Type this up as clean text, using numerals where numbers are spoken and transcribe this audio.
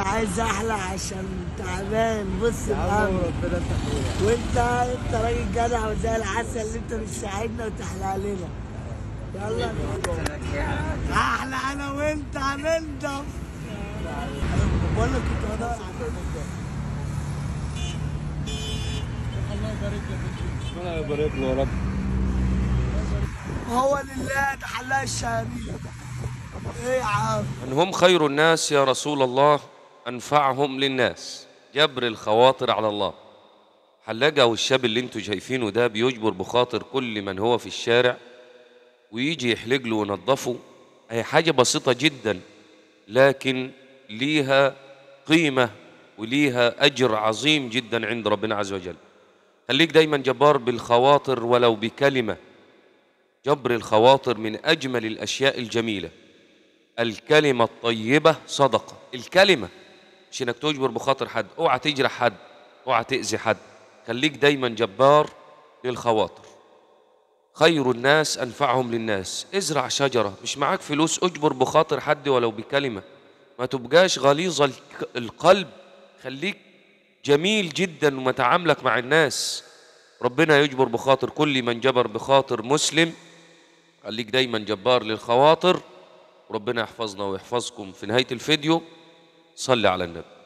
انا عايز احلى عشان تعبان. بص يا عم الامر ربنا انت اخويا. وانت راجل جدع وزي العسل اللي انت بتساعدنا وتحلى لنا. يلا احلى انا وانت هننضف. بقول لك كنت بدور على الله يبارك لك. ربنا يبارك له يا رب. هو لله تحلى الشهرية. ايه يا عم؟ من هم خير الناس يا رسول الله؟ أنفعهم للناس. جبر الخواطر على الله. حلاقة والشاب اللي انتوا شايفينه ده بيجبر بخاطر كل من هو في الشارع ويجي يحلق له وينظفه. هي حاجة بسيطة جدا لكن ليها قيمة وليها أجر عظيم جدا عند ربنا عز وجل. خليك دايما جبار بالخواطر ولو بكلمة. جبر الخواطر من أجمل الأشياء الجميلة. الكلمة الطيبة صدقة. الكلمة مش انك تجبر بخاطر حد. اوعى تجرح حد، اوعى تأذي حد. خليك دايما جبار للخواطر. خير الناس أنفعهم للناس. ازرع شجرة. مش معاك فلوس، اجبر بخاطر حد ولو بكلمة. ما تبقاش غليظ القلب. خليك جميل جدا ومتعاملك مع الناس. ربنا يجبر بخاطر كل من جبر بخاطر مسلم. خليك دايما جبار للخواطر. وربنا يحفظنا ويحفظكم. في نهاية الفيديو صلي على النبي.